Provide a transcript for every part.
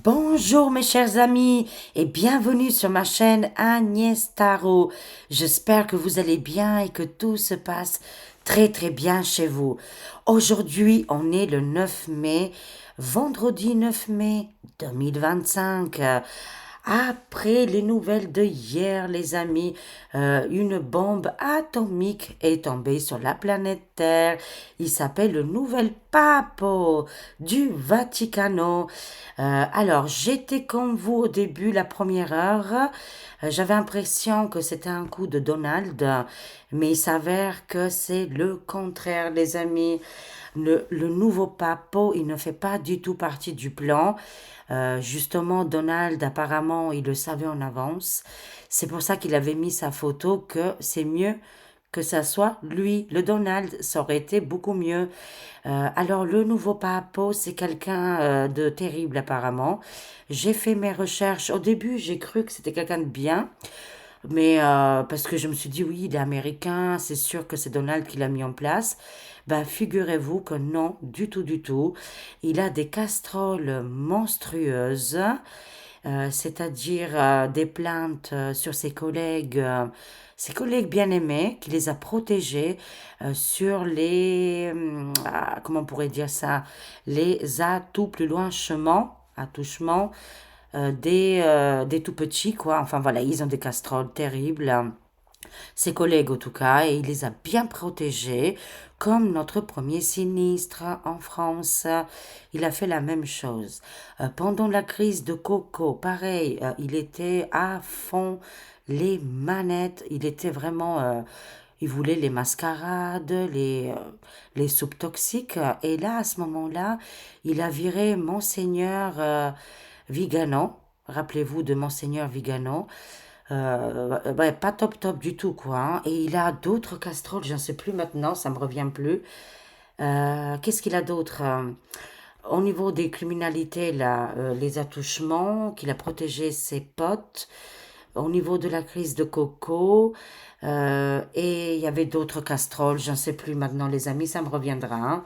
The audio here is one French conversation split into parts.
Bonjour mes chers amis et bienvenue sur ma chaîne Agnès Tarot. J'espère que vous allez bien et que tout se passe très bien chez vous. Aujourd'hui, on est le 9 mai, vendredi 9 mai 2025. Après les nouvelles de hier, les amis, une bombe atomique est tombée sur la planète Terre. Il s'appelle le nouvel pape du Vaticano. Alors, j'étais comme vous au début, la première heure. J'avais l'impression que c'était un coup de Donald, mais il s'avère que c'est le contraire, les amis. Le nouveau pape, il ne fait pas du tout partie du plan. Justement, Donald, apparemment, il le savait en avance. C'est pour ça qu'il avait mis sa photo que c'est mieux que ça soit lui, le Donald, ça aurait été beaucoup mieux. Alors, le nouveau papo, c'est quelqu'un de terrible apparemment. J'ai fait mes recherches. Au début, j'ai cru que c'était quelqu'un de bien, mais parce que je me suis dit, oui, il est américain, c'est sûr que c'est Donald qui l'a mis en place. Ben, figurez-vous que non, du tout, du tout. Il a des casseroles monstrueuses, c'est-à-dire des plaintes sur ses collègues bien-aimés, qui les a protégés sur comment on pourrait dire ça, les atouts plus loin chemin, attouchements des tout petits, quoi. Enfin voilà, ils ont des casseroles terribles, ses collègues en tout cas, et il les a bien protégés, comme notre premier sinistre en France. Il a fait la même chose. Pendant la crise de Coco, pareil, il était à fond les manettes, il était vraiment... il voulait les mascarades, les soupes toxiques. Et là, à ce moment-là, il a viré Monseigneur Vigano. Rappelez-vous de Monseigneur Vigano. Ouais, pas top du tout, quoi, hein. Et il a d'autres casseroles, je ne sais plus maintenant, ça me revient plus. Qu'est-ce qu'il a d'autre? Au niveau des criminalités, là, les attouchements, qu'il a protégé ses potes. Au niveau de la crise de Coco, et il y avait d'autres casseroles, je ne sais plus maintenant, les amis, ça me reviendra, hein.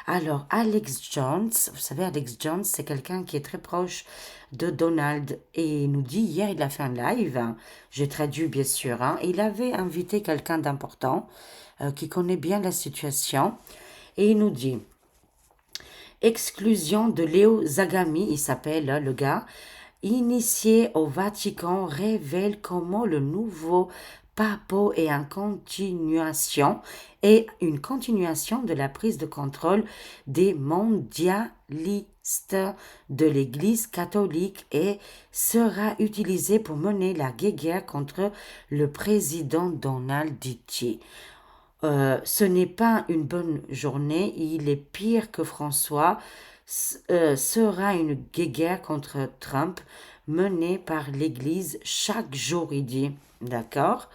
Alors, Alex Jones, vous savez, Alex Jones, c'est quelqu'un qui est très proche de Donald. Et il nous dit, hier, il a fait un live, hein, j'ai traduit bien sûr, hein, et il avait invité quelqu'un d'important qui connaît bien la situation. Et il nous dit, exclusion de Léo Zagami, il s'appelle le gars, initié au Vatican, révèle comment le nouveau pape est une continuation de la prise de contrôle des mondialistes de l'Église catholique et sera utilisé pour mener la guerre contre le président Donald Duque. Ce n'est pas une bonne journée, il est pire que François, sera une guerre contre Trump menée par l'Église chaque jour, il dit. D'accord?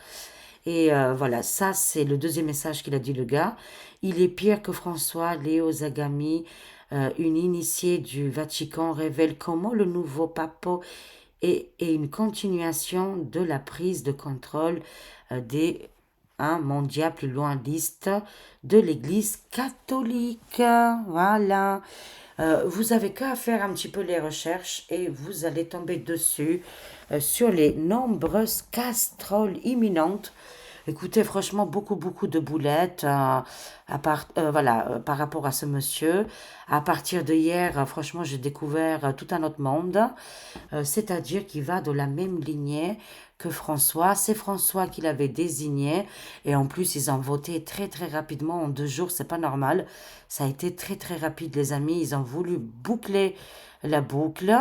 Et voilà, ça c'est le deuxième message qu'il a dit le gars. Il est pire que François, Léo Zagami, une initiée du Vatican, révèle comment le nouveau pape est une continuation de la prise de contrôle des un mondial plus loin liste de l'Église catholique. Voilà. Vous avez qu'à faire un petit peu les recherches et vous allez tomber dessus sur les nombreuses casseroles imminentes. Écoutez, franchement, beaucoup de boulettes voilà, par rapport à ce monsieur. À partir de hier, franchement, j'ai découvert tout un autre monde. C'est-à-dire qu'il va de la même lignée que François. C'est François qui l'avait désigné. Et en plus, ils ont voté très rapidement. En 2 jours, c'est pas normal. Ça a été très rapide, les amis. Ils ont voulu boucler la boucle.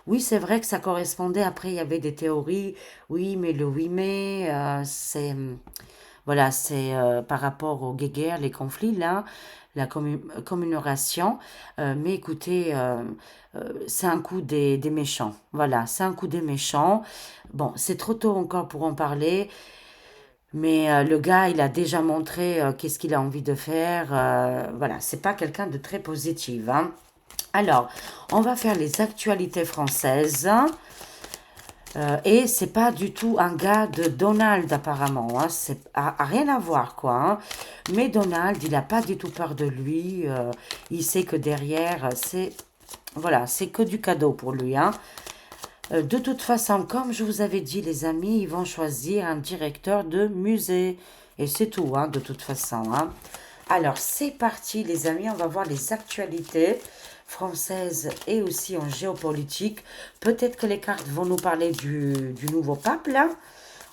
Oui, c'est vrai que ça correspondait. Après, il y avait des théories. Oui, mais le 8 mai, voilà, c'est par rapport aux guerres, les conflits, là, la commémoration. Mais écoutez, c'est un coup des méchants. Voilà, c'est un coup des méchants. Bon, c'est trop tôt encore pour en parler. Mais le gars, il a déjà montré qu'est-ce qu'il a envie de faire. Voilà, c'est pas quelqu'un de très positif, hein. Alors, on va faire les actualités françaises. Et c'est pas du tout un gars de Donald apparemment, hein. C'est a rien à voir quoi, hein. Mais Donald, il a pas du tout peur de lui. Il sait que derrière, c'est Voilà, c'est que du cadeau pour lui, hein. De toute façon, comme je vous avais dit, les amis, ils vont choisir un directeur de musée. Et c'est tout, hein, de toute façon, hein. Alors, c'est parti, les amis, on va voir les actualités françaises et aussi en géopolitique. Peut-être que les cartes vont nous parler du nouveau pape, là.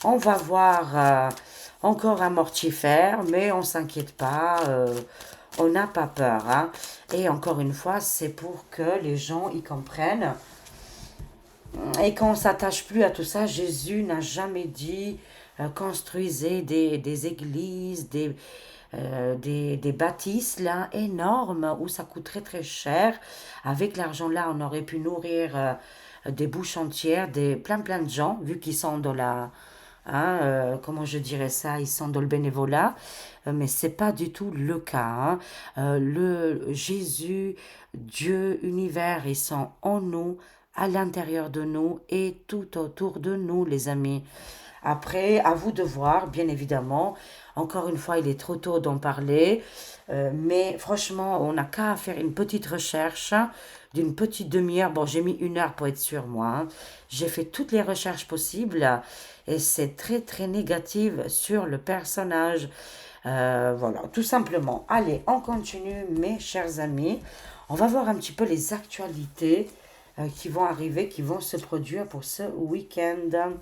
On va voir encore un mortifère, mais on s'inquiète pas, on n'a pas peur, hein. Et encore une fois, c'est pour que les gens y comprennent et qu'on ne s'attache plus à tout ça. Jésus n'a jamais dit construisez des églises, des bâtisses là énormes où ça coûte très très cher. Avec l'argent là, on aurait pu nourrir des bouches entières, plein de gens, vu qu'ils sont dans la, hein, comment je dirais ça, ils sont dans le bénévolat, mais c'est pas du tout le cas, hein. Le Jésus, Dieu, univers, ils sont en nous, à l'intérieur de nous et tout autour de nous, les amis. Après, à vous de voir, bien évidemment. Encore une fois, il est trop tôt d'en parler, mais franchement, on n'a qu'à faire une petite recherche d'une petite demi-heure. Bon, j'ai mis 1 heure pour être sûr, moi, hein. J'ai fait toutes les recherches possibles et c'est très, très négatif sur le personnage. Voilà, tout simplement. Allez, on continue, mes chers amis. On va voir un petit peu les actualités qui vont arriver, qui vont se produire pour ce week-end.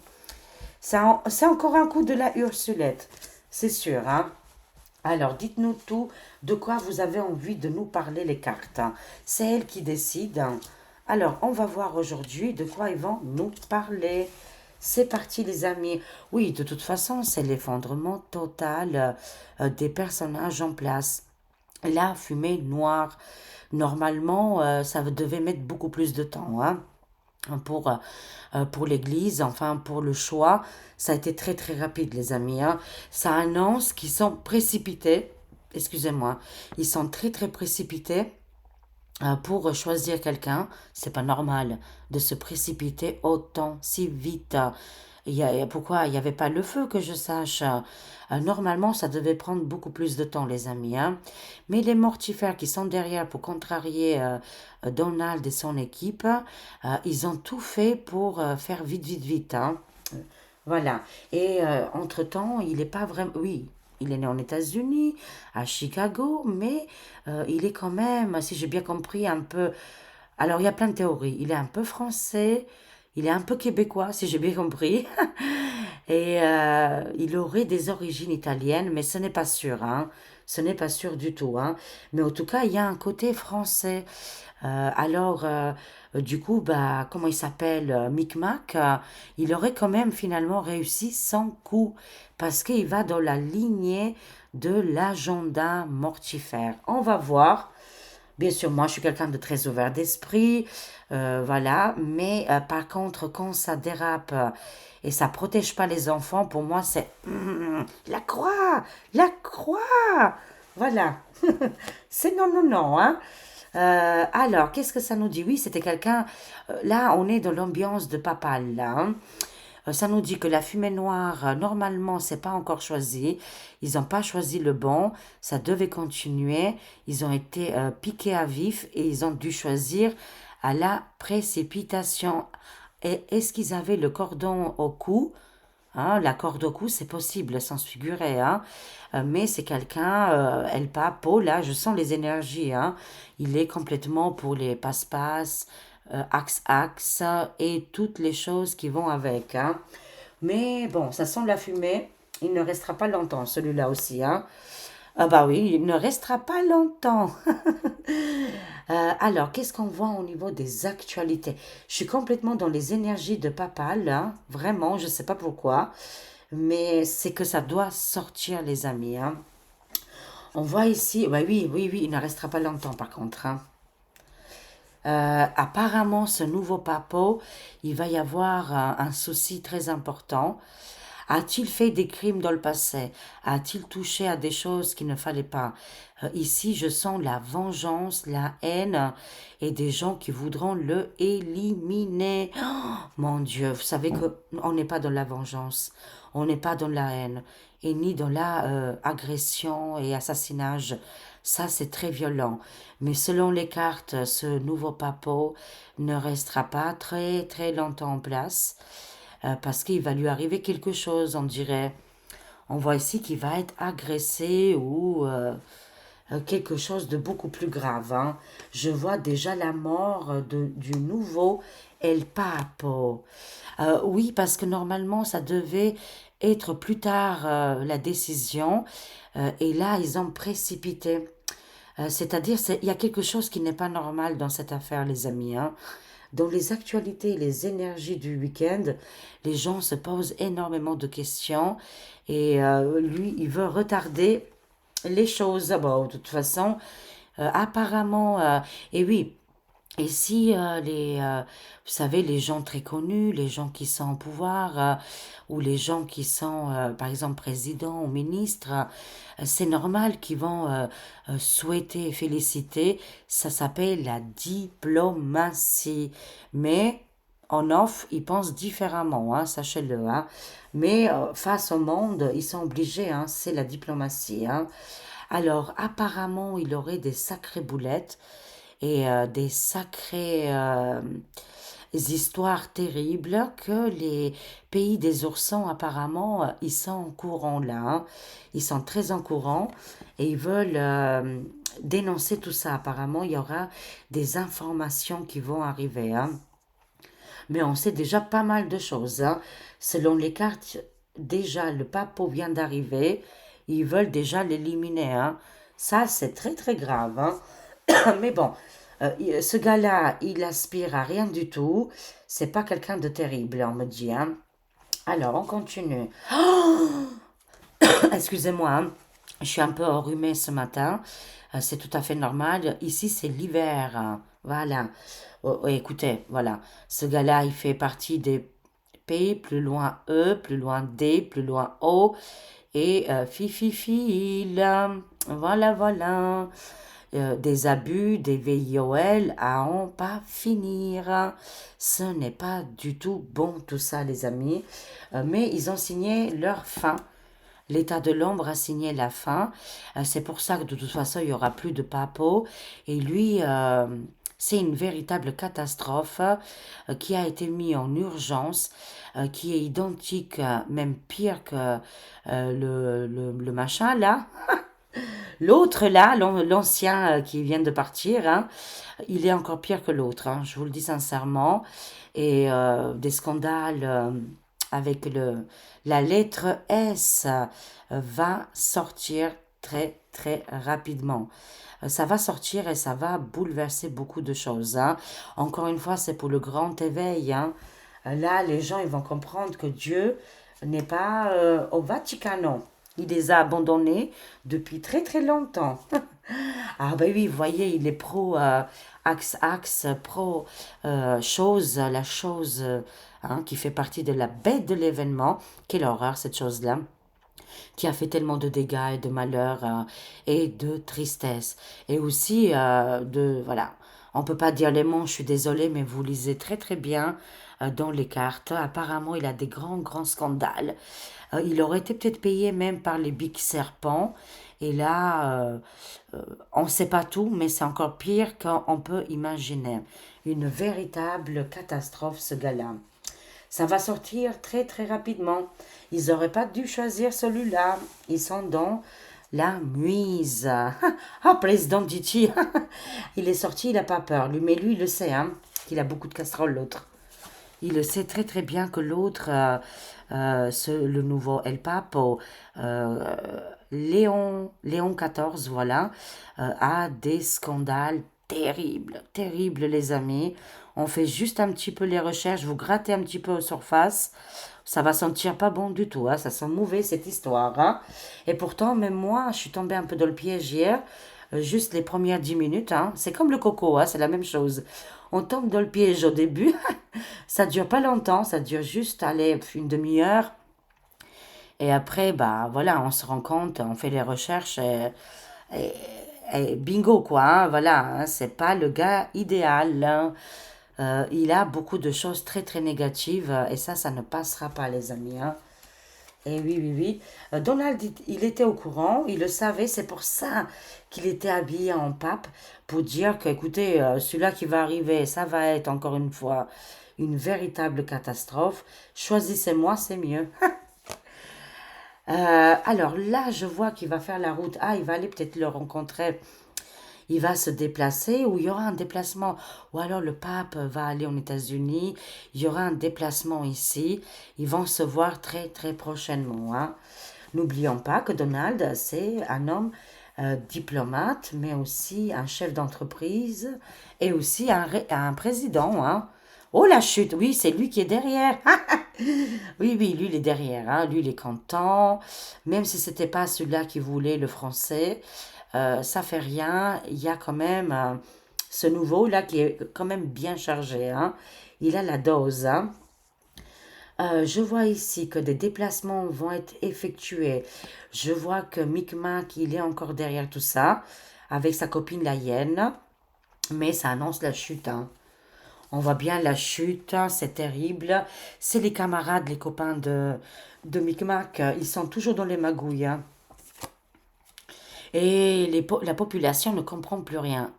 C'est encore un coup de la Ursulette, c'est sûr, hein. Alors, dites-nous tout, de quoi vous avez envie de nous parler les cartes, hein. C'est elle qui décide, hein. Alors, on va voir aujourd'hui de quoi ils vont nous parler. C'est parti, les amis. Oui, de toute façon, c'est l'effondrement total des personnages en place. La fumée noire. Normalement, ça devait mettre beaucoup plus de temps, hein, pour l'église, enfin pour le choix. Ça a été très très rapide, les amis, hein. Ça annonce qu'ils sont précipités. Excusez-moi. Ils sont très très précipités pour choisir quelqu'un. C'est pas normal de se précipiter autant si vite. Pourquoi il n'y avait pas le feu que je sache? Normalement, ça devait prendre beaucoup plus de temps, les amis, hein. Mais les mortifères qui sont derrière pour contrarier Donald et son équipe, ils ont tout fait pour faire vite, vite, vite, hein. Voilà. Et entre-temps, il n'est pas vraiment... Oui, il est né en États-Unis, à Chicago, mais il est quand même, si j'ai bien compris, un peu... Alors, il y a plein de théories. Il est un peu français, il est un peu québécois, si j'ai bien compris. Et il aurait des origines italiennes, mais ce n'est pas sûr, hein. Ce n'est pas sûr du tout, hein. Mais en tout cas, il y a un côté français. Du coup, bah, comment il s'appelle, Micmac, il aurait quand même finalement réussi son coup, parce qu'il va dans la lignée de l'agenda mortifère. On va voir. Bien sûr, moi, je suis quelqu'un de très ouvert d'esprit, voilà. Mais par contre, quand ça dérape et ça protège pas les enfants, pour moi, c'est la croix, la croix. Voilà. C'est non, non, non, hein. Alors, qu'est-ce que ça nous dit? Oui, c'était quelqu'un. Là, on est dans l'ambiance de Papal, là, hein. Ça nous dit que la fumée noire, normalement, c'est pas encore choisi. Ils n'ont pas choisi le bon. Ça devait continuer. Ils ont été piqués à vif et ils ont dû choisir à la précipitation. Et est-ce qu'ils avaient le cordon au cou? Hein, la corde au cou, c'est possible, sans se figurer, hein. Mais c'est quelqu'un, El Papo, là, je sens les énergies, hein. Il est complètement pour les passe-passe, axe-axe et toutes les choses qui vont avec, hein. Mais bon, ça sent la fumée. Il ne restera pas longtemps, celui-là aussi, hein. Ah bah oui, il ne restera pas longtemps. Alors, qu'est-ce qu'on voit au niveau des actualités? Je suis complètement dans les énergies de papa, là. Vraiment, je ne sais pas pourquoi. Mais c'est que ça doit sortir, les amis, hein. On voit ici... Ouais, oui, oui, oui, il ne restera pas longtemps, par contre, hein. Apparemment, ce nouveau papo, il va y avoir un souci très important. A-t-il fait des crimes dans le passé? A-t-il touché à des choses qu'il ne fallait pas? Ici, je sens la vengeance, la haine et des gens qui voudront le éliminer. Oh, mon Dieu, vous savez que on n'est pas dans la vengeance, on n'est pas dans la haine et ni dans la agression et assassinage. Ça, c'est très violent. Mais selon les cartes, ce nouveau papo ne restera pas très très longtemps en place parce qu'il va lui arriver quelque chose, on dirait. On voit ici qu'il va être agressé ou quelque chose de beaucoup plus grave, hein. Je vois déjà la mort du nouveau El Papo. Oui, parce que normalement, ça devait être plus tard la décision. Et là, ils ont précipité. C'est-à-dire, il y a quelque chose qui n'est pas normal dans cette affaire, les amis, hein. Dans les actualités, les énergies du week-end, les gens se posent énormément de questions et lui, il veut retarder les choses. Bon, de toute façon, apparemment, et oui, et si vous savez, les gens très connus, les gens qui sont au pouvoir, ou les gens qui sont, par exemple, présidents ou ministres, c'est normal qu'ils vont souhaiter et féliciter. Ça s'appelle la diplomatie. Mais en off, ils pensent différemment, hein, sachez-le, hein. Mais face au monde, ils sont obligés, hein, c'est la diplomatie, hein. Alors, apparemment, il aurait des sacrées boulettes et des sacrées histoires terribles que les pays des oursons, apparemment, ils sont en courant là, hein. Ils sont très en courant et ils veulent dénoncer tout ça. Apparemment, il y aura des informations qui vont arriver, hein. Mais on sait déjà pas mal de choses, hein. Selon les cartes, déjà, le pape vient d'arriver. Ils veulent déjà l'éliminer, hein. Ça, c'est très, très grave, hein. Mais bon, ce gars-là, il aspire à rien du tout. C'est pas quelqu'un de terrible, on me dit, hein. Alors, on continue. Excusez-moi, hein. Je suis un peu enrhumée ce matin. C'est tout à fait normal. Ici, c'est l'hiver, hein. Voilà. Oh, oh, écoutez, voilà. Ce gars-là, il fait partie des P, plus loin E, plus loin D, plus loin O. Et fil. Voilà, voilà. Des abus, des VIOL à en pas finir. Ce n'est pas du tout bon tout ça, les amis. Mais ils ont signé leur fin. L'état de l'ombre a signé la fin. C'est pour ça que de toute façon, il n'y aura plus de papo. Et lui, c'est une véritable catastrophe qui a été mise en urgence, qui est identique, même pire que le machin là. L'autre là, l'ancien qui vient de partir, hein, il est encore pire que l'autre, hein, je vous le dis sincèrement. Et des scandales avec la lettre S va sortir très très rapidement. Ça va sortir et ça va bouleverser beaucoup de choses, hein. Encore une fois, c'est pour le grand éveil, hein. Là, les gens ils vont comprendre que Dieu n'est pas au Vatican. Il les a abandonnés depuis très très longtemps. Ah ben oui, vous voyez, il est pro axe, pro chose, la chose hein, qui fait partie de la bête de l'événement. Quelle horreur cette chose-là, qui a fait tellement de dégâts et de malheurs et de tristesse. Et aussi voilà, on peut pas dire les mots, je suis désolée, mais vous lisez très très bien dans les cartes. Apparemment, il a des grands grands scandales. Il aurait été peut-être payé même par les Big Serpents. Et là, on ne sait pas tout, mais c'est encore pire qu'on peut imaginer. Une véritable catastrophe, ce gars-là. Ça va sortir très très rapidement. Ils n'auraient pas dû choisir celui-là. Ils sont dans la muise. Ah, président Diti, il est sorti, il n'a pas peur. Lui, mais lui, il le sait, hein, qu'il a beaucoup de casseroles, l'autre. Il le sait très très bien que l'autre, le nouveau El Papo, Léon XIV, voilà, a des scandales terribles, terribles les amis. On fait juste un petit peu les recherches, vous grattez un petit peu aux surfaces, ça va sentir pas bon du tout, hein, ça sent mauvais cette histoire, hein. Et pourtant, même moi, je suis tombée un peu dans le piège hier, juste les premières 10 minutes, hein. C'est comme le coco, hein, c'est la même chose. On tombe dans le piège au début, ça dure pas longtemps, ça dure juste, allez, une demi-heure. Et après, bah voilà, on se rend compte, on fait les recherches et- et bingo quoi, hein, voilà, hein, c'est pas le gars idéal, hein. Il a beaucoup de choses très très négatives et ça ne passera pas les amis, hein. Et oui, oui, oui. Donald, il était au courant, il le savait, c'est pour ça qu'il était habillé en pape, pour dire que, écoutez, celui-là qui va arriver, ça va être encore une fois une véritable catastrophe. Choisissez-moi, c'est mieux. Alors là, je vois qu'il va faire la route. Ah, il va aller peut-être le rencontrer. Il va se déplacer ou il y aura un déplacement. Ou alors le pape va aller aux États-Unis. Il y aura un déplacement ici. Ils vont se voir très très prochainement, hein. N'oublions pas que Donald, c'est un homme diplomate, mais aussi un chef d'entreprise et aussi un président, hein. Oh la chute, oui, c'est lui qui est derrière. Oui, oui, lui, il est derrière, hein. Lui, il est content. Même si c'était pas celui-là qui voulait le français, ça fait rien. Il y a quand même ce nouveau-là qui est quand même bien chargé, hein. Il a la dose, hein. Je vois ici que des déplacements vont être effectués. Je vois que Micmac, il est encore derrière tout ça, avec sa copine la hyène. Mais ça annonce la chute, hein. On voit bien la chute, hein, c'est terrible. C'est les camarades, les copains de Micmac, ils sont toujours dans les magouilles, hein. Et la population ne comprend plus rien.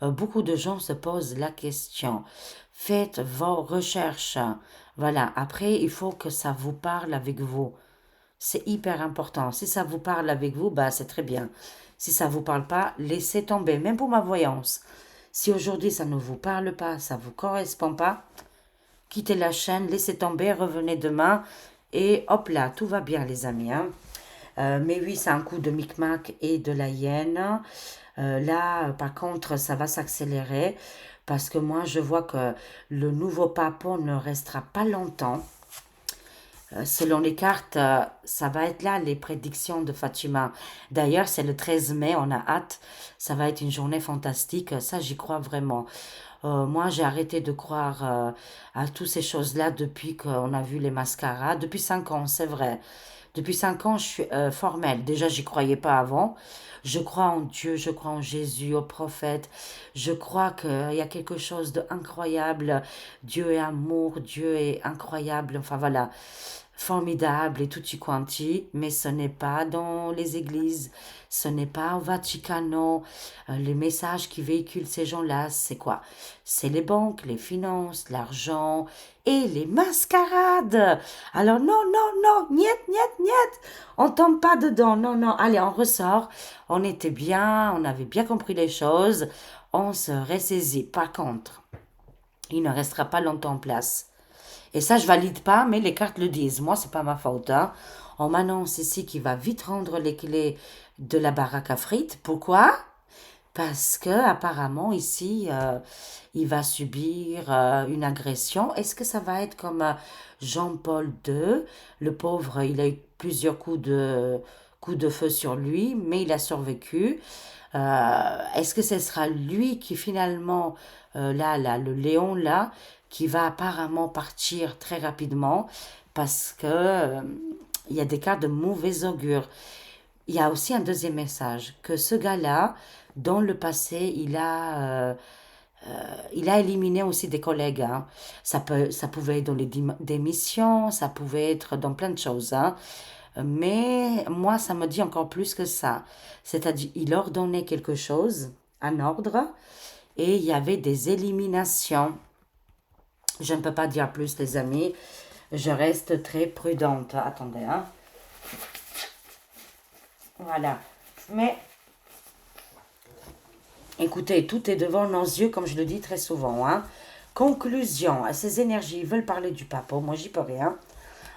Beaucoup de gens se posent la question. Faites vos recherches. Voilà, après, il faut que ça vous parle avec vous. C'est hyper important. Si ça vous parle avec vous, bah, c'est très bien. Si ça vous parle pas, laissez tomber. Même pour ma voyance. Si aujourd'hui ça ne vous parle pas, ça vous correspond pas, quittez la chaîne, laissez tomber, revenez demain et hop là, tout va bien les amis, hein. Mais oui, c'est un coup de Micmac et de la hyène. Là, par contre, ça va s'accélérer parce que moi, je vois que le nouveau papon ne restera pas longtemps. Selon les cartes, ça va être là les prédictions de Fatima. D'ailleurs, c'est le 13 mai, on a hâte. Ça va être une journée fantastique. Ça, j'y crois vraiment. Moi, j'ai arrêté de croire à toutes ces choses-là depuis qu'on a vu les mascaras. Depuis 5 ans, c'est vrai. Depuis 5 ans, je suis formelle. Déjà, j'y croyais pas avant. Je crois en Dieu, je crois en Jésus, au prophète. Je crois qu'il y a quelque chose d'incroyable. Dieu est amour, Dieu est incroyable. Enfin voilà, formidable et tutti quanti. Mais ce n'est pas dans les églises, ce n'est pas au Vaticano. Les messages qui véhiculent ces gens-là, c'est quoi? C'est les banques, les finances, l'argent et les mascarades. Alors non, non, non, niet, niet, niet. On tombe pas dedans. Non, non. Allez, on ressort. On était bien, on avait bien compris les choses. On se ressaisit. Par contre, il ne restera pas longtemps en place. Et ça, je valide pas, mais les cartes le disent. Moi, c'est pas ma faute, hein. On m'annonce ici qu'il va vite rendre les clés de la baraque à frites. Pourquoi? Parce que apparemment ici, il va subir une agression. Est-ce que ça va être comme Jean-Paul II? Le pauvre, il a eu plusieurs coups de feu sur lui, mais il a survécu. Est-ce que ce sera lui qui finalement, là, le Léon là, qui va apparemment partir très rapidement parce que il y a des cas de mauvais augure. Il y a aussi un deuxième message, que ce gars-là, dans le passé, il a éliminé aussi des collègues, hein. Ça pouvait être dans les démissions, ça pouvait être dans plein de choses, hein. Mais moi, ça me dit encore plus que ça. C'est-à-dire, il ordonnait quelque chose, un ordre, et il y avait des éliminations. Je ne peux pas dire plus, les amis. Je reste très prudente. Attendez, hein. Voilà. Mais écoutez, tout est devant nos yeux, comme je le dis très souvent, hein. Conclusion. Ces énergies veulent parler du papa. Moi, j'y peux rien.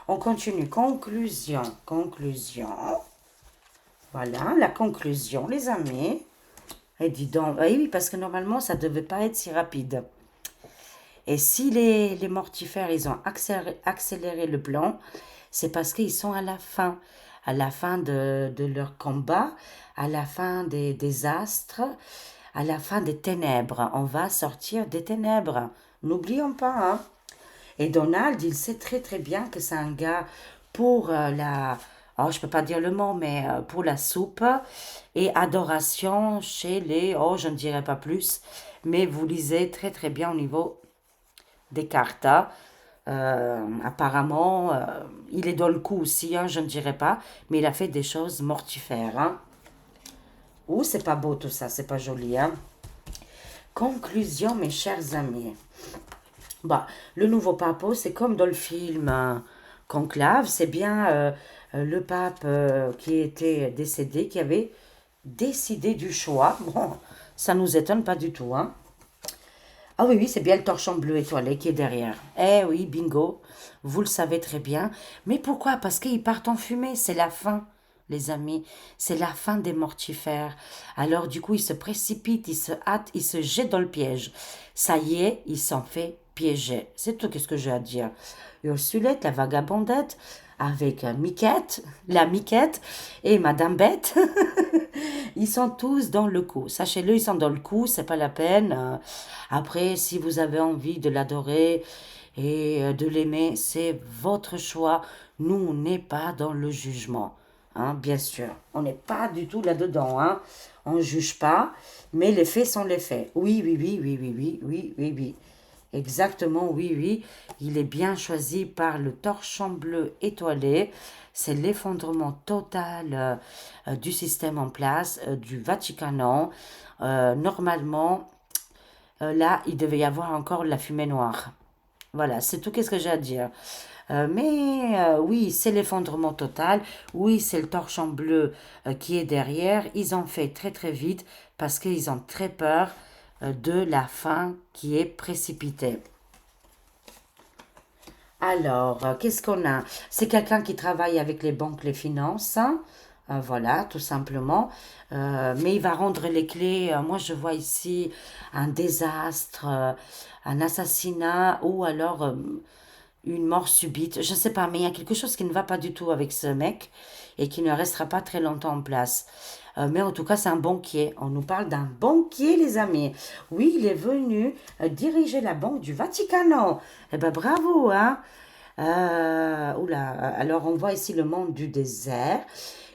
On continue. Conclusion. Conclusion. Voilà, la conclusion, les amis. Et dis donc, eh oui, parce que normalement, ça ne devait pas être si rapide. Et si les mortifères, ils ont accéléré le plan, c'est parce qu'ils sont à la fin de leur combat, à la fin des astres, à la fin des ténèbres. On va sortir des ténèbres. N'oublions pas, hein. Et Donald, il sait très très bien que c'est un gars pour oh, je peux pas dire le mot, mais pour la soupe et adoration chez oh, je ne dirai pas plus, mais vous lisez très très bien au niveau des cartes, hein. Apparemment, il est dans le coup aussi, hein, je ne dirais pas, mais il a fait des choses mortifères. Hein. Ouh, c'est pas beau tout ça, c'est pas joli. Hein. Conclusion, mes chers amis. Bah, le nouveau pape, c'est comme dans le film Conclave, c'est bien le pape qui était décédé, qui avait décidé du choix. Bon, ça nous étonne pas du tout, hein. Ah oui, oui, c'est bien le torchon bleu étoilé qui est derrière. Eh oui, bingo, vous le savez très bien. Mais pourquoi? Parce qu'ils partent en fumée, c'est la fin, les amis. C'est la fin des mortifères. Alors du coup, ils se précipitent, ils se hâtent, ils se jettent dans le piège. Ça y est, ils s'en fait piéger. C'est tout ce que j'ai à dire. Ursulette, la vagabondette, avec Miquette, la Miquette et Madame Bête. Ils sont tous dans le coup. Sachez-le, ils sont dans le coup, c'est pas la peine. Après, si vous avez envie de l'adorer et de l'aimer, c'est votre choix. Nous, on n'est pas dans le jugement. Hein, bien sûr. On n'est pas du tout là-dedans. Hein. On ne juge pas, mais les faits sont les faits. Oui, oui, oui, oui, oui, oui, oui, oui, oui. Exactement, oui, oui. Il est bien choisi par le torchon bleu étoilé. C'est l'effondrement total du système en place, du Vatican. Normalement, là, il devait y avoir encore la fumée noire. Voilà, c'est tout ce que j'ai à dire. Mais oui, c'est l'effondrement total. Oui, c'est le torchon bleu qui est derrière. Ils ont fait très très vite parce qu'ils ont très peur de la fin qui est précipitée. Alors, qu'est-ce qu'on a? C'est quelqu'un qui travaille avec les banques, les finances. Hein. Voilà, tout simplement. Mais il va rendre les clés. Moi, je vois ici un désastre, un assassinat ou alors une mort subite. Je ne sais pas, mais il y a quelque chose qui ne va pas du tout avec ce mec et qui ne restera pas très longtemps en place. Mais en tout cas, c'est un banquier. On nous parle d'un banquier, les amis. Oui, il est venu diriger la banque du Vatican. Eh ben, bravo, hein. Oula, alors on voit ici le monde du désert.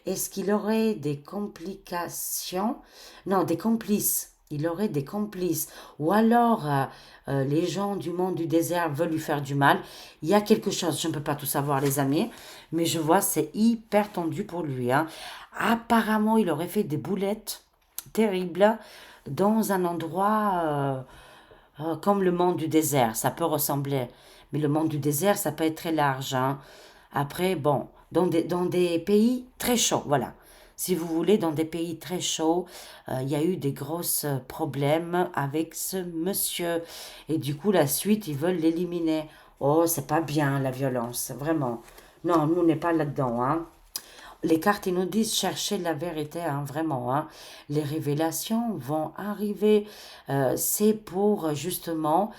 Est-ce qu'il aurait des complications? Non, des complices. Il aurait des complices. Ou alors les gens du monde du désert veulent lui faire du mal. Il y a quelque chose, je ne peux pas tout savoir les amis, mais je vois c'est hyper tendu pour lui. Hein. Apparemment, il aurait fait des boulettes terribles dans un endroit comme le monde du désert, ça peut ressembler. Mais le monde du désert, ça peut être très large. Hein. Après, bon, dans des pays très chauds, voilà. Si vous voulez, dans des pays très chauds, il y a eu des gros problèmes avec ce monsieur. Et du coup, la suite, ils veulent l'éliminer. Oh, c'est pas bien la violence, vraiment. Non, nous, on n'est pas là-dedans. Hein. Les cartes, ils nous disent chercher la vérité, hein, vraiment. Hein. Les révélations vont arriver. C'est pour justement,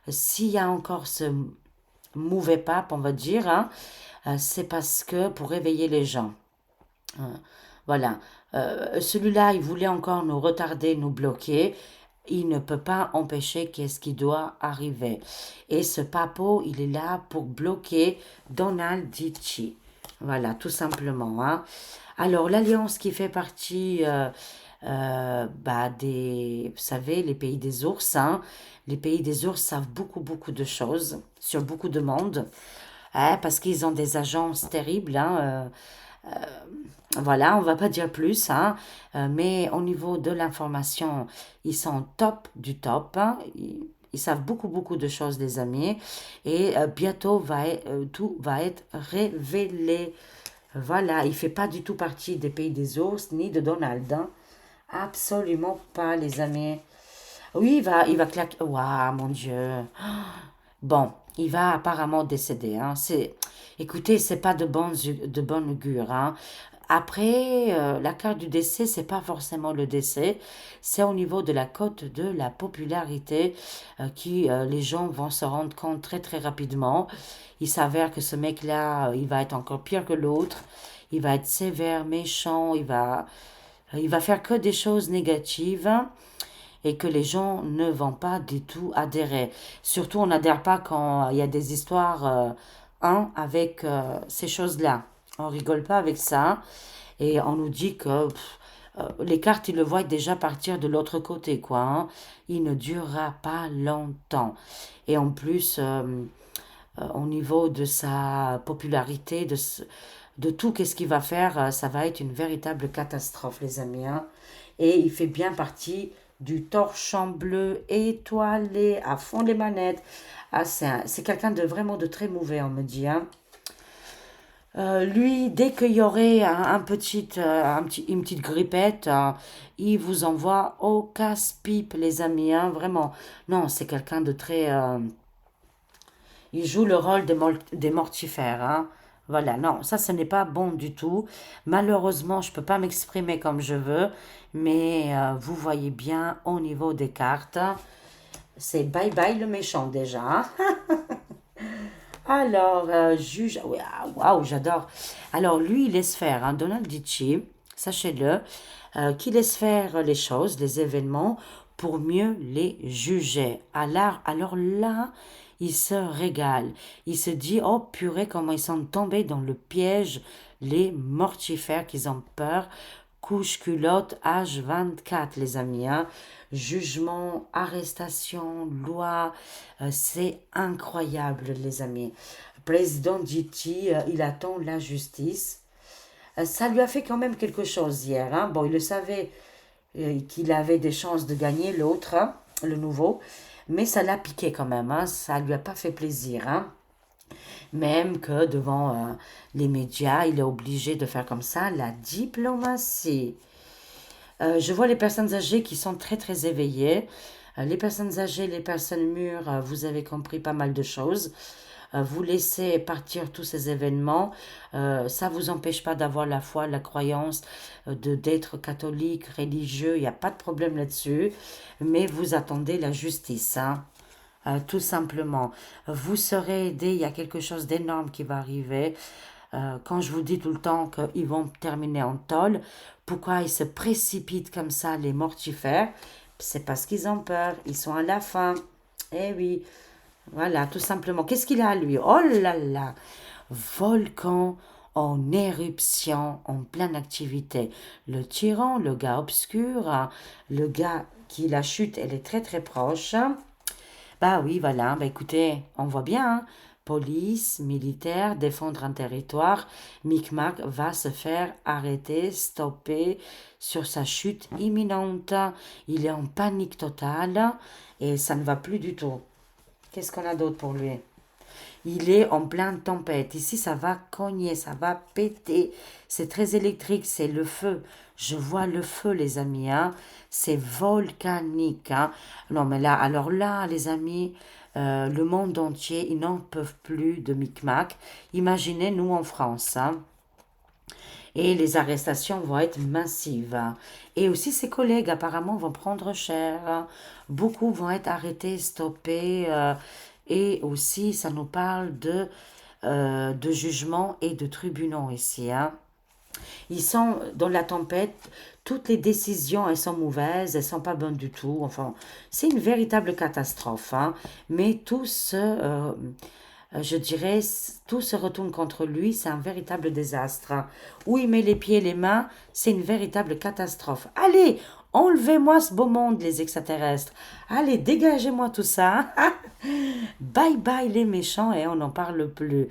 s'il y a encore ce mauvais pape, on va dire, hein, c'est parce que pour réveiller les gens. Hein. Voilà. Celui-là, il voulait encore nous retarder, nous bloquer. Il ne peut pas empêcher qu'est-ce qui doit arriver. Et ce papo, il est là pour bloquer Donald Dici. Voilà, tout simplement. Hein. Alors, l'alliance qui fait partie vous savez, les pays des ours. Hein. Les pays des ours savent beaucoup, beaucoup de choses sur beaucoup de monde. Hein, parce qu'ils ont des agences terribles. Hein, voilà, on va pas dire plus, hein, mais au niveau de l'information, ils sont top du top. Hein, ils savent beaucoup, beaucoup de choses, les amis. Et bientôt, tout va être révélé. Voilà, il fait pas du tout partie des pays des ours, ni de Donald. Hein. Absolument pas, les amis. Oui, il va claquer. Waouh, mon Dieu. Bon, il va apparemment décéder. Hein. Écoutez, c'est pas de bon augure. Hein. Après, la carte du décès, c'est pas forcément le décès, c'est au niveau de la cote de la popularité qui les gens vont se rendre compte très très rapidement. Il s'avère que ce mec-là, il va être encore pire que l'autre. Il va être sévère, méchant, il va faire que des choses négatives et que les gens ne vont pas du tout adhérer. Surtout, on n'adhère pas quand il y a des histoires hein, avec ces choses-là. On rigole pas avec ça. Et on nous dit que les cartes, ils le voient déjà partir de l'autre côté, quoi. Hein. Il ne durera pas longtemps. Et en plus, au niveau de sa popularité, de tout, qu'est-ce qu'il va faire, ça va être une véritable catastrophe, les amis, hein. Et il fait bien partie du torchon bleu étoilé, à fond les manettes. Ah, c'est quelqu'un de vraiment de très mauvais, on me dit, hein. Lui, dès qu'il y aurait une petite grippette, il vous envoie au casse-pipe, les amis, hein, vraiment. Non, c'est quelqu'un de très... il joue le rôle des mortifères, hein. Voilà, non, ça, ce n'est pas bon du tout. Malheureusement, je ne peux pas m'exprimer comme je veux, mais vous voyez bien au niveau des cartes, c'est bye bye le méchant déjà, hein. Alors, juge, ouais, ah, waouh, j'adore. Alors, lui, il laisse faire, hein, Donald Dici, sachez-le, qui laisse faire les choses, les événements, pour mieux les juger. Alors là, il se régale. Il se dit, oh purée, comment ils sont tombés dans le piège, les mortifères, qu'ils ont peur. Couche culotte H24, les amis, hein. Jugement, arrestation, loi, c'est incroyable, les amis. Président Diti, il attend la justice. Ça lui a fait quand même quelque chose hier, hein. Bon, il le savait qu'il avait des chances de gagner l'autre, hein, le nouveau, mais ça l'a piqué quand même, hein. Ça lui a pas fait plaisir, hein. Même que devant les médias, il est obligé de faire comme ça la diplomatie. Je vois les personnes âgées qui sont très très éveillées. Les personnes âgées, les personnes mûres, vous avez compris pas mal de choses. Vous laissez partir tous ces événements. Ça ne vous empêche pas d'avoir la foi, la croyance, d'être catholique, religieux. Il n'y a pas de problème là-dessus. Mais vous attendez la justice, hein. Tout simplement. Vous serez aidé, il y a quelque chose d'énorme qui va arriver. Quand je vous dis tout le temps qu'ils vont terminer en tôle, pourquoi ils se précipitent comme ça, les mortifères? C'est parce qu'ils ont peur, ils sont à la fin. Eh oui, voilà, tout simplement. Qu'est-ce qu'il a, lui? Oh là là! Volcan en éruption, en pleine activité. Le tyran, le gars obscur, hein, le gars qui la chute, elle est très très proche. Bah oui, voilà, bah écoutez, on voit bien, hein. Police, militaire, défendre un territoire, Micmac va se faire arrêter, stopper sur sa chute imminente. Il est en panique totale et ça ne va plus du tout. Qu'est-ce qu'on a d'autre pour lui? Il est en pleine tempête. Ici, ça va cogner, ça va péter. C'est très électrique, c'est le feu. Je vois le feu, les amis, hein. C'est volcanique, hein. Non, mais là, alors là, les amis, le monde entier, ils n'en peuvent plus de Micmac. Imaginez, nous, en France, hein. Et les arrestations vont être massives, hein. Et aussi, ses collègues, apparemment, vont prendre cher, hein. Beaucoup vont être arrêtés, stoppés. Et aussi, ça nous parle de jugement et de tribunaux ici, hein. Ils sont dans la tempête, toutes les décisions, elles sont mauvaises, elles sont pas bonnes du tout. Enfin, c'est une véritable catastrophe, hein. Mais je dirais, tout se retourne contre lui, c'est un véritable désastre, hein. Où il met les pieds et les mains, c'est une véritable catastrophe. Allez, enlevez-moi ce beau monde, les extraterrestres. Allez, dégagez-moi tout ça. Bye bye les méchants et on n'en parle plus.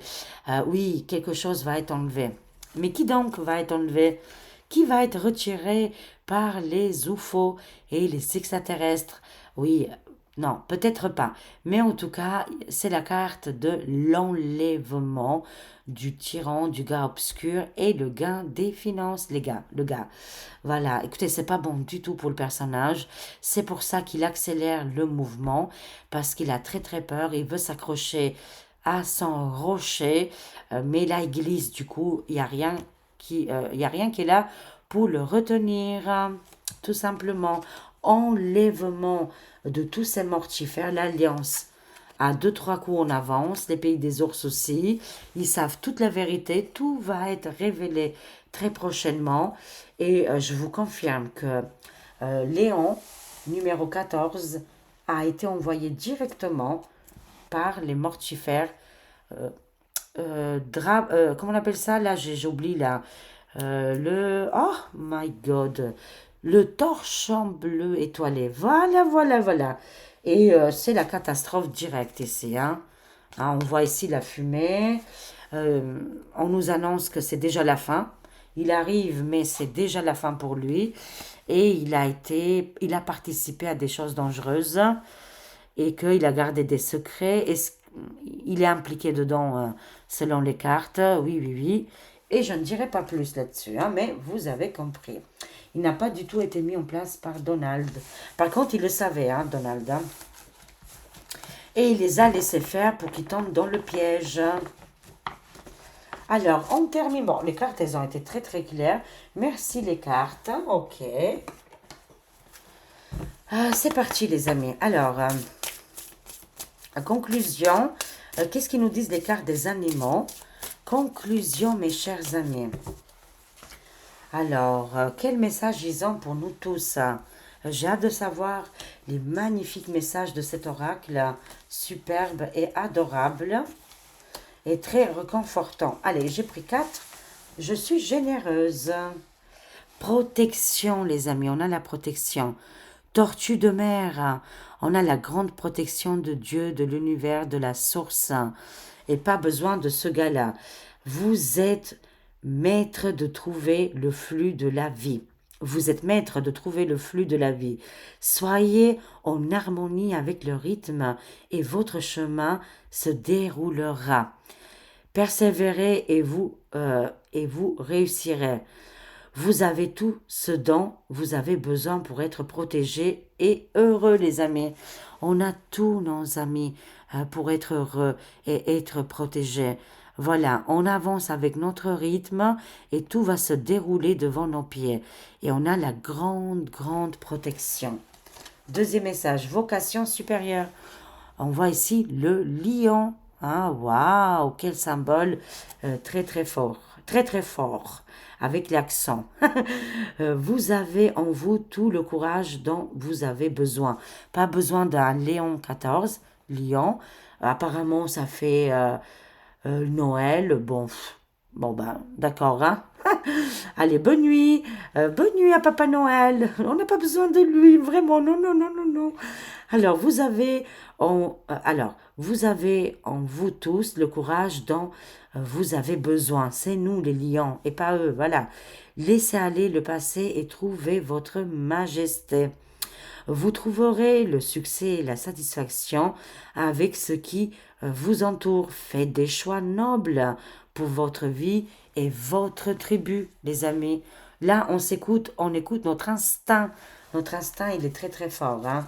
Oui, quelque chose va être enlevé. Mais qui donc va être enlevé? Qui va être retiré par les UFO et les extraterrestres? Oui, non, peut-être pas. Mais en tout cas, c'est la carte de l'enlèvement du tyran, du gars obscur et le gain des finances, les gars, le gars. Voilà, écoutez, c'est pas bon du tout pour le personnage. C'est pour ça qu'il accélère le mouvement, parce qu'il a très très peur, il veut s'accrocher à son rocher, mais là il glisse, du coup, il y a rien qui est là pour le retenir, hein. Tout simplement. Enlèvement de tous ces mortifères, l'Alliance à deux, trois coups en avance, les pays des ours aussi, ils savent toute la vérité, tout va être révélé très prochainement et je vous confirme que Léon, numéro 14, a été envoyé directement par les mortifères. euh, Comment on appelle ça là? J'ai oublié là. Oh my god. Le torchon bleu étoilé. Voilà, voilà, voilà. Et c'est la catastrophe directe ici, hein. Hein, on voit ici la fumée. On nous annonce que c'est déjà la fin. Il arrive, mais c'est déjà la fin pour lui. Et il a participé à des choses dangereuses et qu'il a gardé des secrets. Il est impliqué dedans selon les cartes. Oui, oui, oui. Et je ne dirai pas plus là-dessus, hein, mais vous avez compris. Il n'a pas du tout été mis en place par Donald. Par contre, il le savait, hein, Donald. Hein. Et il les a laissés faire pour qu'ils tombent dans le piège. Alors, on termine. Bon, les cartes, elles ont été très très claires. Merci les cartes. Ok. C'est parti les amis. Alors, conclusion. Qu'est-ce qu'ils nous disent les cartes des animaux? Conclusion mes chers amis. Alors, quel message ils ont pour nous tous? J'ai hâte de savoir les magnifiques messages de cet oracle. Superbe et adorable. Et très réconfortant. Allez, j'ai pris 4. Je suis généreuse. Protection, les amis, on a la protection. Tortue de mer, on a la grande protection de Dieu, de l'univers, de la source. Et pas besoin de ce gars-là. Vous êtes maître de trouver le flux de la vie. Vous êtes maître de trouver le flux de la vie. Soyez en harmonie avec le rythme et votre chemin se déroulera. Persévérez et vous réussirez. Vous avez tout ce dont vous avez besoin pour être protégé et heureux, les amis. On a tous nos amis pour être heureux et être protégé. Voilà, on avance avec notre rythme et tout va se dérouler devant nos pieds. Et on a la grande, grande protection. Deuxième message, vocation supérieure. On voit ici le lion. Ah, waouh, quel symbole très, très fort. Très, très fort. Avec l'accent. Vous avez en vous tout le courage dont vous avez besoin. Pas besoin d'un Léon 14, lion. Apparemment, ça fait Noël. Bon ben, d'accord, hein. Allez, bonne nuit à Papa Noël. On n'a pas besoin de lui, vraiment, non, non, non, non, non. Alors, vous avez en vous tous le courage dont vous avez besoin. C'est nous les lions et pas eux, voilà. Laissez aller le passé et trouvez votre majesté. Vous trouverez le succès et la satisfaction avec ce qui vous entoure. Faites des choix nobles pour votre vie et votre tribu, les amis. Là, on écoute notre instinct. Notre instinct, il est très très fort. Hein.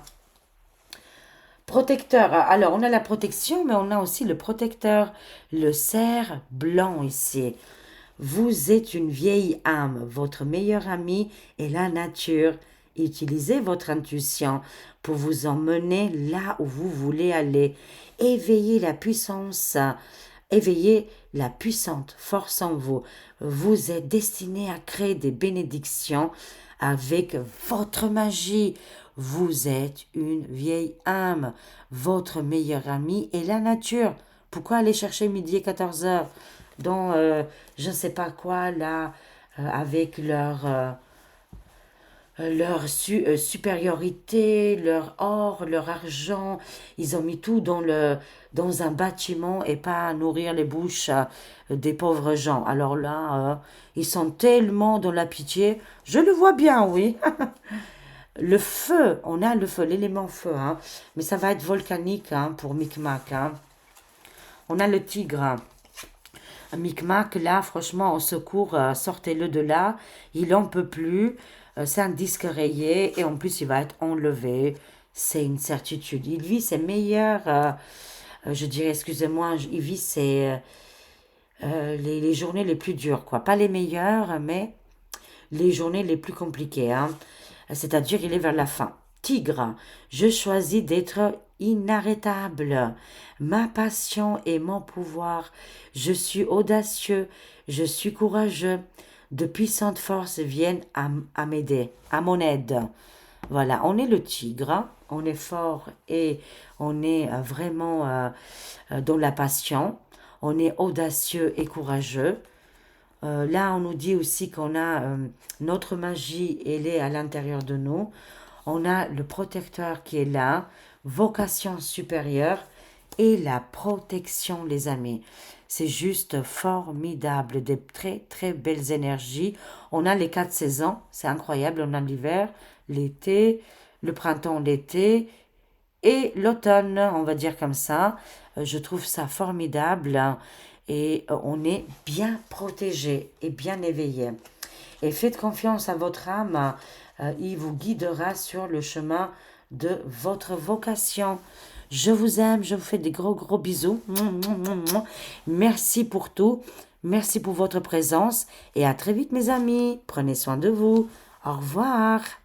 Protecteur. Alors, on a la protection, mais on a aussi le protecteur, le cerf blanc ici. Vous êtes une vieille âme. Votre meilleur ami est la nature. Utilisez votre intuition pour vous emmener là où vous voulez aller. Éveillez la puissance. Éveillez la puissante force en vous. Vous êtes destiné à créer des bénédictions avec votre magie. Vous êtes une vieille âme. Votre meilleur ami est la nature. Pourquoi aller chercher midi et 14 heures dans je ne sais pas quoi là avec leur supériorité, leur or, leur argent. Ils ont mis tout dans un bâtiment et pas à nourrir les bouches des pauvres gens. Alors là, ils sont tellement dans la pitié. Je le vois bien, oui. Le feu, on a le feu, l'élément feu, hein. Mais ça va être volcanique hein, pour Micmac. Hein. On a le tigre. Hein. Micmac, là, franchement, au secours, sortez-le de là. Il n'en peut plus. C'est un disque rayé et en plus, il va être enlevé. C'est une certitude. Il vit ses meilleurs, je dirais, excusez-moi, il vit les journées les plus dures, quoi. Pas les meilleures, mais les journées les plus compliquées, hein. C'est-à-dire, il est vers la fin. Tigre, je choisis d'être inarrêtable. Ma passion et mon pouvoir. Je suis audacieux, je suis courageux. De puissantes forces viennent à m'aider, à mon aide. Voilà, on est le tigre, hein. On est fort et on est vraiment dans la passion. On est audacieux et courageux. Là, on nous dit aussi qu'on a notre magie, elle est à l'intérieur de nous. On a le protecteur qui est là, vocation supérieure et la protection, les amis. C'est juste formidable, des très très belles énergies. On a les 4 saisons, c'est incroyable. On a l'hiver, l'été, le printemps, l'été et l'automne, on va dire comme ça. Je trouve ça formidable, hein, et on est bien protégé et bien éveillé. Et faites confiance à votre âme, il vous guidera sur le chemin de votre vocation. Je vous aime, je vous fais des gros gros bisous. Merci pour tout, merci pour votre présence et à très vite mes amis. Prenez soin de vous. Au revoir.